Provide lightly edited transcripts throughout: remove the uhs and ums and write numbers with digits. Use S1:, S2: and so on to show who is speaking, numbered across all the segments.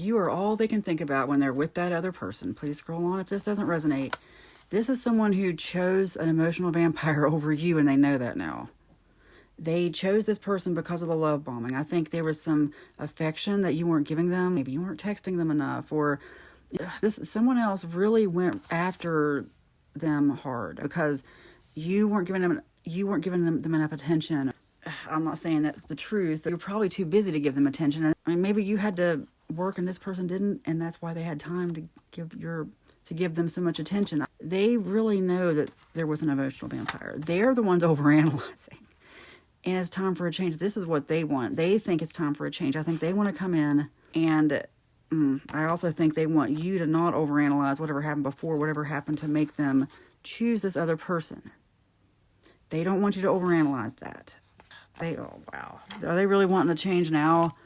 S1: You are all they can think about when they're with that other person. Please scroll on if this doesn't resonate. This is someone who chose an emotional vampire over you, and they know that now. They chose this person because of the love bombing. I think there was some affection that you weren't giving them. Maybe you weren't texting them enough, or someone else really went after them hard because you weren't giving them enough attention. I'm not saying that's the truth. You're probably too busy to give them attention. I mean, maybe you had to work and this person didn't, and that's why they had time to give them so much attention. They really know that there was an emotional vampire. They're the ones overanalyzing. And it's time for a change. This is what they want. They think it's time for a change. I think they want to come in, and I also think they want you to not overanalyze whatever happened before, whatever happened to make them choose this other person. They don't want you to overanalyze that. Oh, wow. Are they really wanting to change now?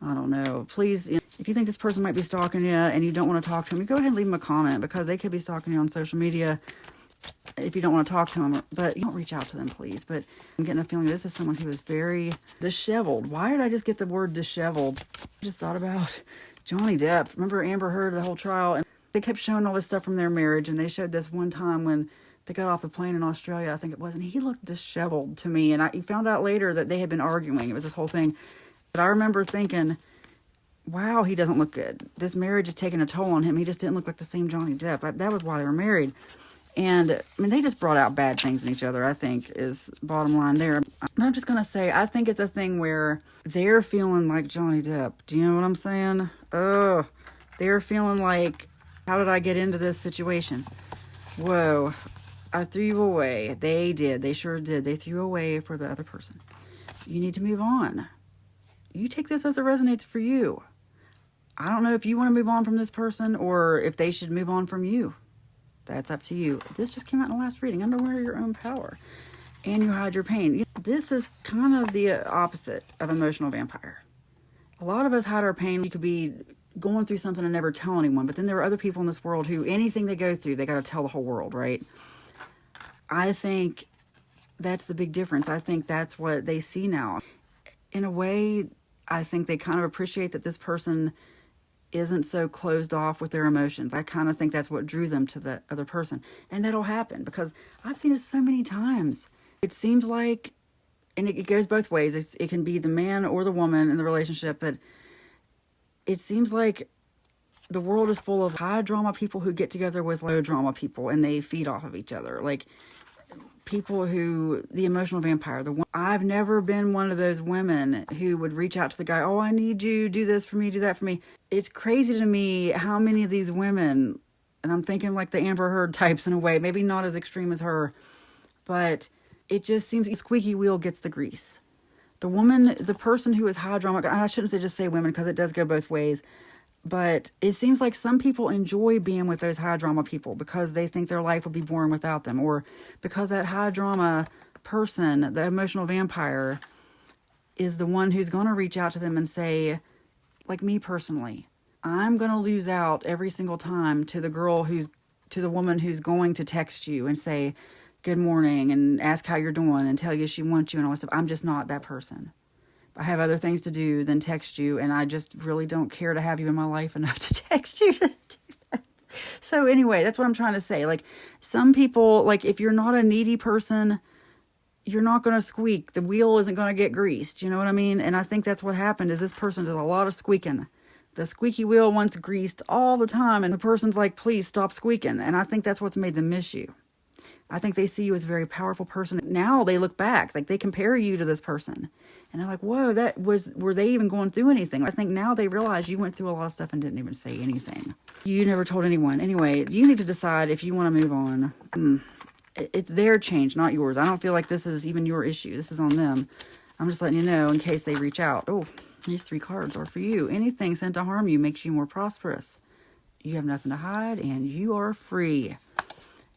S1: I don't know. Please, if you think this person might be stalking you and you don't want to talk to them, you go ahead and leave them a comment, because they could be stalking you on social media if you don't want to talk to them. But you don't reach out to them, please. But I'm getting a feeling this is someone who is very disheveled. Why did I just get the word disheveled? I just thought about Johnny Depp. Remember Amber Heard, the whole trial? And they kept showing all this stuff from their marriage, and they showed this one time when they got off the plane in Australia, I think it was, and he looked disheveled to me. And I found out later that they had been arguing. It was this whole thing. But I remember thinking, wow, he doesn't look good. This marriage is taking a toll on him. He just didn't look like the same Johnny Depp. That was why they were married. And, I mean, they just brought out bad things in each other, I think, is bottom line there. And I'm just going to say, I think it's a thing where they're feeling like Johnny Depp. Do you know what I'm saying? Oh, they're feeling like, how did I get into this situation? Whoa, I threw you away. They did. They sure did. They threw you away for the other person. You need to move on. You take this as it resonates for you. I don't know if you want to move on from this person or if they should move on from you. That's up to you. This just came out in the last reading. Underwear your own power. And you hide your pain. This is kind of the opposite of emotional vampire. A lot of us hide our pain. You could be going through something and never tell anyone. But then there are other people in this world who anything they go through, they got to tell the whole world, right? I think that's the big difference. I think that's what they see now. In a way, I think they kind of appreciate that this person isn't so closed off with their emotions. I kind of think that's what drew them to the other person. And that'll happen because I've seen it so many times. It seems like, and it goes both ways. It can be the man or the woman in the relationship, but it seems like the world is full of high drama people who get together with low drama people and they feed off of each other. Like people who, the emotional vampire, I've never been one of those women who would reach out to the guy, oh, I need you, do this for me, do that for me. It's crazy to me how many of these women, and I'm thinking like the Amber Heard types in a way, maybe not as extreme as her, but it just seems the squeaky wheel gets the grease. The person who is high drama, and I shouldn't just say women because it does go both ways, but it seems like some people enjoy being with those high drama people because they think their life would be boring without them, or because that high drama person, the emotional vampire, is the one who's going to reach out to them and say, like me personally, I'm going to lose out every single time to the woman who's going to text you and say good morning and ask how you're doing and tell you she wants you and all that stuff. I'm just not that person. I have other things to do than text you, and I just really don't care to have you in my life enough to text you to do that. So anyway, that's what I'm trying to say. Like some people, like if you're not a needy person, you're not going to squeak. The wheel isn't going to get greased. You know what I mean? And I think that's what happened is this person did a lot of squeaking. The squeaky wheel wants greased all the time, and the person's like, please stop squeaking. And I think that's what's made them miss you. I think they see you as a very powerful person. Now they look back, like they compare you to this person. And they're like, whoa, were they even going through anything? I think now they realize you went through a lot of stuff and didn't even say anything. You never told anyone. Anyway, you need to decide if you want to move on. It's their change, not yours. I don't feel like this is even your issue. This is on them. I'm just letting you know in case they reach out. Oh, these 3 cards are for you. Anything sent to harm you makes you more prosperous. You have nothing to hide and you are free.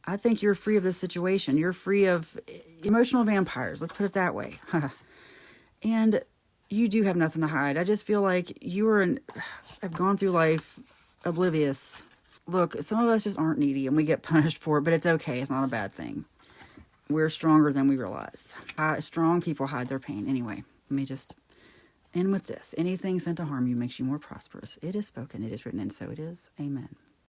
S1: I think you're free of this situation. You're free of emotional vampires. Let's put it that way. And you do have nothing to hide. I just feel like have gone through life oblivious. Look, some of us just aren't needy and we get punished for it, but it's okay. It's not a bad thing. We're stronger than we realize. Strong people hide their pain. Anyway, let me just And with this, anything sent to harm you makes you more prosperous. It is spoken, it is written, and so it is. Amen.